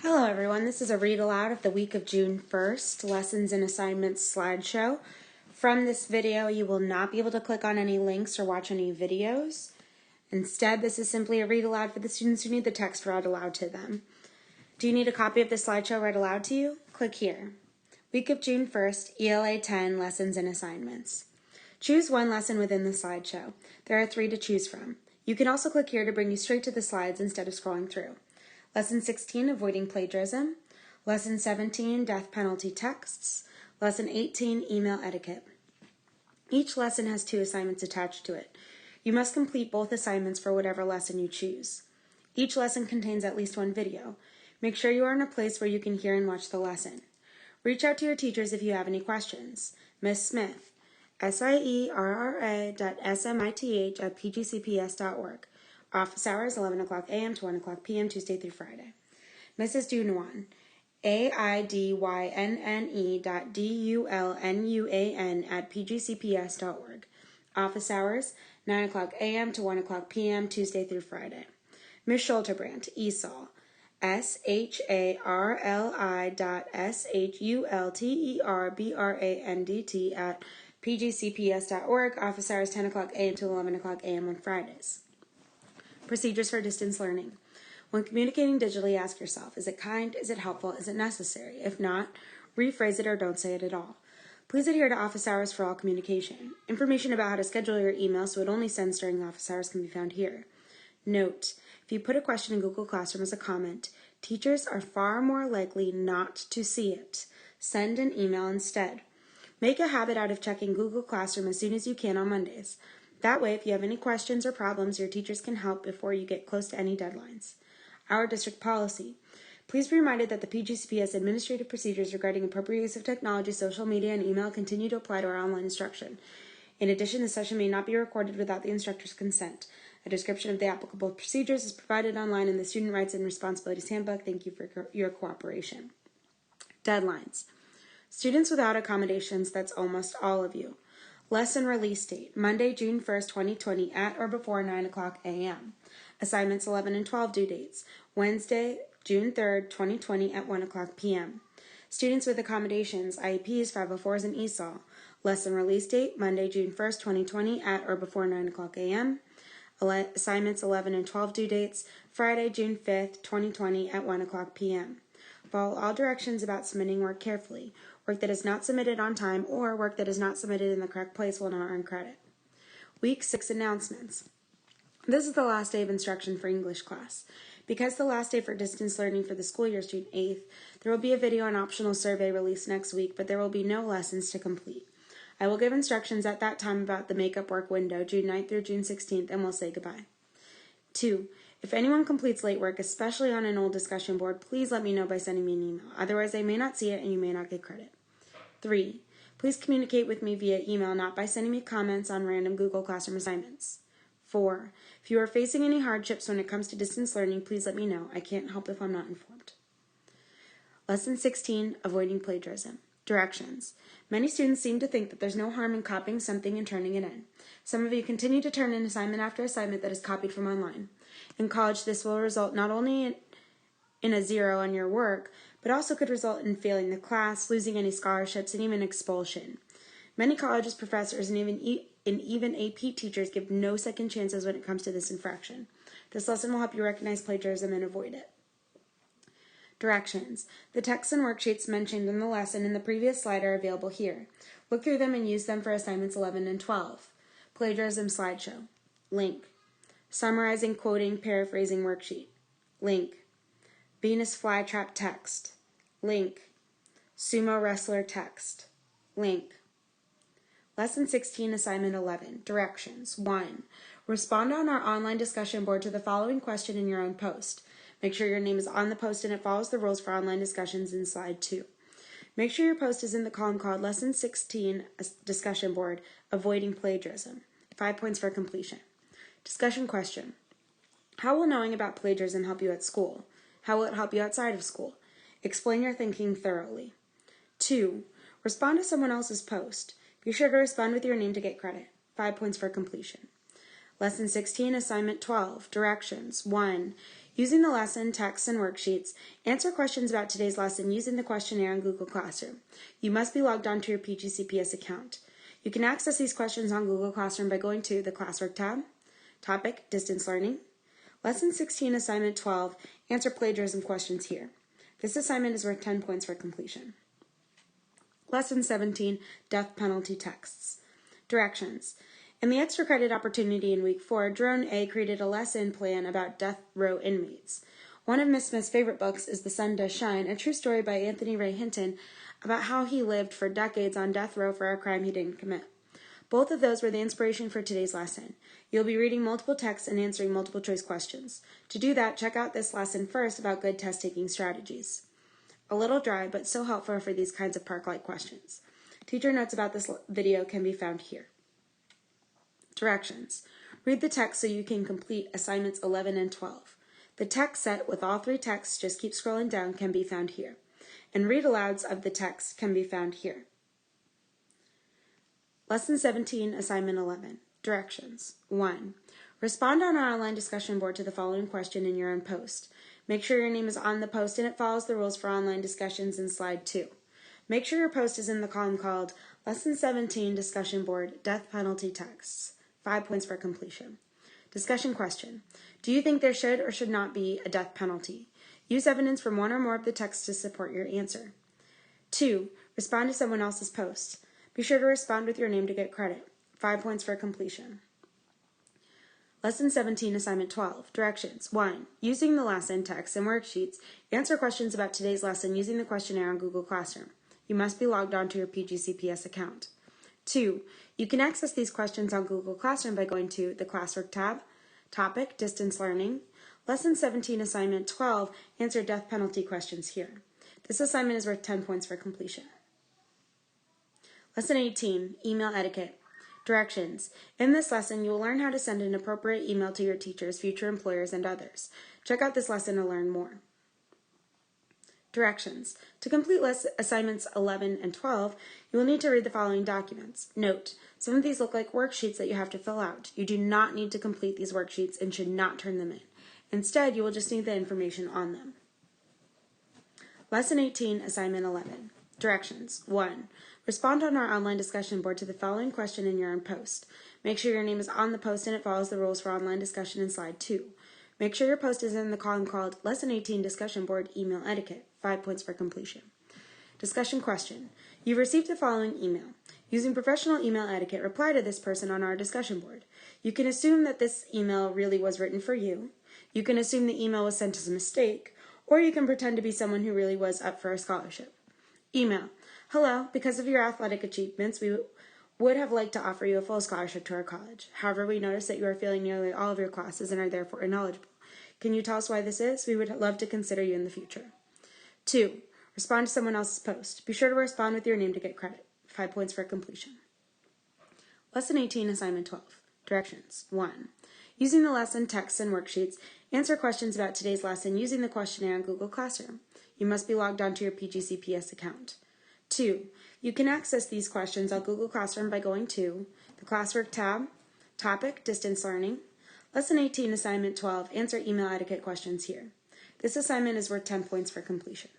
Hello everyone, this is a read aloud of the week of June 1st, Lessons and Assignments slideshow. From this video, you will not be able to click on any links or watch any videos. Instead, this is simply a read aloud for the students who need the text read aloud to them. Do you need a copy of the slideshow read aloud to you? Click here. Week of June 1st, ELA 10, Lessons and Assignments. Choose one lesson within the slideshow. There are 3 to choose from. You can also click here to bring you straight to the slides instead of scrolling through. Lesson 16, Avoiding Plagiarism. Lesson 17, Death Penalty Texts. Lesson 18, Email Etiquette. Each lesson has 2 assignments attached to it. You must complete both assignments for whatever lesson you choose. Each lesson contains at least 1 video. Make sure you are in a place where you can hear and watch the lesson. Reach out to your teachers if you have any questions. Ms. Smith, sierra.smith@pgcps.org. Office hours, 11 o'clock a.m. to 1 o'clock p.m., Tuesday through Friday. Mrs. Dunuan, aidyne.dulnuan@pgcps.org. Office hours, 9 o'clock a.m. to 1 o'clock p.m., Tuesday through Friday. Ms. Schulterbrandt, ESOL, sharli.shulterbandt@pgcps.org. Office hours, 10 o'clock a.m. to 11 o'clock a.m. on Fridays. Procedures for distance learning. When communicating digitally, ask yourself, is it kind, is it helpful, is it necessary? If not, rephrase it or don't say it at all. Please adhere to office hours for all communication. Information about how to schedule your email so it only sends during office hours can be found here. Note, if you put a question in Google Classroom as a comment, teachers are far more likely not to see it. Send an email instead. Make a habit out of checking Google Classroom as soon as you can on Mondays. That way, if you have any questions or problems, your teachers can help before you get close to any deadlines. Our district policy. Please be reminded that the PGCPS administrative procedures regarding appropriate use of technology, social media, and email continue to apply to our online instruction. In addition, the session may not be recorded without the instructor's consent. A description of the applicable procedures is provided online in the Student Rights and Responsibilities Handbook. Thank you for your cooperation. Deadlines. Students without accommodations, that's almost all of you. Lesson release date, Monday, June 1st, 2020, at or before 9 o'clock a.m. Assignments 11 and 12 due dates, Wednesday, June 3rd, 2020, at 1 o'clock p.m. Students with accommodations, IEPs, 504s, and ESOL. Lesson release date, Monday, June 1st, 2020, at or before 9 o'clock a.m. Assignments 11 and 12 due dates, Friday, June 5th, 2020, at 1 o'clock p.m. Follow all directions about submitting work carefully. Work that is not submitted on time or work that is not submitted in the correct place will not earn credit. Week 6 announcements. This is the last day of instruction for English class. Because the last day for distance learning for the school year is June 8th, there will be a video and optional survey released next week, but there will be no lessons to complete. I will give instructions at that time about the makeup work window, June 9th through June 16th, and we'll say goodbye. 2. If anyone completes late work, especially on an old discussion board, please let me know by sending me an email. Otherwise, I may not see it and you may not get credit. 3. Please communicate with me via email, not by sending me comments on random Google Classroom assignments. 4. If you are facing any hardships when it comes to distance learning, please let me know. I can't help if I'm not informed. Lesson 16, Avoiding Plagiarism. Directions. Many students seem to think that there's no harm in copying something and turning it in. Some of you continue to turn in assignment after assignment that is copied from online. In college, this will result not only in a 0 on your work, but also could result in failing the class, losing any scholarships, and even expulsion. Many colleges, professors, and even AP teachers give no second chances when it comes to this infraction. This lesson will help you recognize plagiarism and avoid it. Directions. The texts and worksheets mentioned in the lesson in the previous slide are available here. Look through them and use them for assignments 11 and 12. Plagiarism slideshow. Link. Summarizing, quoting, paraphrasing worksheet. Link. Venus flytrap text. Link. Sumo wrestler text. Link. Lesson 16, Assignment 11. Directions. 1. Respond on our online discussion board to the following question in your own post. Make sure your name is on the post and it follows the rules for online discussions in slide 2. Make sure your post is in the column called Lesson 16, Discussion Board, Avoiding Plagiarism. 5 points for completion. Discussion question. How will knowing about plagiarism help you at school? How will it help you outside of school? Explain your thinking thoroughly. 2. Respond to someone else's post. Be sure to respond with your name to get credit. 5 points for completion. Lesson 16, Assignment 12, Directions. 1. Using the lesson, texts, and worksheets, answer questions about today's lesson using the questionnaire on Google Classroom. You must be logged on to your PGCPS account. You can access these questions on Google Classroom by going to the Classwork tab, Topic, Distance Learning. Lesson 16, Assignment 12, answer plagiarism questions here. This assignment is worth 10 points for completion. Lesson 17, Death Penalty Texts. Directions. In the extra credit opportunity in week 4, Drone A created a lesson plan about death row inmates. One of Miss Smith's favorite books is The Sun Does Shine, a true story by Anthony Ray Hinton about how he lived for decades on death row for a crime he didn't commit. Both of those were the inspiration for today's lesson. You'll be reading multiple texts and answering multiple choice questions. To do that, check out this lesson first about good test-taking strategies. A little dry, but so helpful for these kinds of park-like questions. Teacher notes about this video can be found here. Directions. Read the text so you can complete assignments 11 and 12. The text set with all 3 texts, just keep scrolling down, can be found here. And read-alouds of the text can be found here. Lesson 17, Assignment 11. Directions. 1. Respond on our online discussion board to the following question in your own post. Make sure your name is on the post and it follows the rules for online discussions in slide 2. Make sure your post is in the column called Lesson 17, Discussion Board, Death Penalty Texts. 5 points for completion. Discussion question. Do you think there should or should not be a death penalty? Use evidence from one or more of the texts to support your answer. 2. Respond to someone else's post. Be sure to respond with your name to get credit. 5 points for completion. Lesson 17, Assignment 12. Directions. 1. Using the lesson, text, and worksheets, answer questions about today's lesson using the questionnaire on Google Classroom. You must be logged on to your PGCPS account. 2. You can access these questions on Google Classroom by going to the Classwork tab, Topic, Distance Learning. Lesson 17, Assignment 12, answer death penalty questions here. This assignment is worth 10 points for completion. Lesson 18, Email Etiquette. Directions. In this lesson, you will learn how to send an appropriate email to your teachers, future employers, and others. Check out this lesson to learn more. Directions. To complete assignments 11 and 12, you will need to read the following documents. Note, some of these look like worksheets that you have to fill out. You do not need to complete these worksheets and should not turn them in. Instead, you will just need the information on them. Lesson 18, Assignment 11. Directions. 1. Respond on our online discussion board to the following question in your own post. Make sure your name is on the post and it follows the rules for online discussion in slide 2. Make sure your post is in the column called Lesson 18 Discussion Board Email Etiquette. 5 points for completion. Discussion question. You've received the following email. Using professional email etiquette, reply to this person on our discussion board. You can assume that this email really was written for you. You can assume the email was sent as a mistake, or you can pretend to be someone who really was up for a scholarship. Email. Hello, because of your athletic achievements, we would have liked to offer you a full scholarship to our college. However, we notice that you are failing nearly all of your classes and are therefore ineligible. Can you tell us why this is? We would love to consider you in the future. 2. Respond to someone else's post. Be sure to respond with your name to get credit. 5 points for completion. Lesson 18, Assignment 12. Directions. 1. Using the lesson, texts, and worksheets, answer questions about today's lesson using the questionnaire on Google Classroom. You must be logged on to your PGCPS account. 2. You can access these questions on Google Classroom by going to the Classwork tab, Topic, Distance Learning. Lesson 18, Assignment 12, answer email etiquette questions here. This assignment is worth 10 points for completion.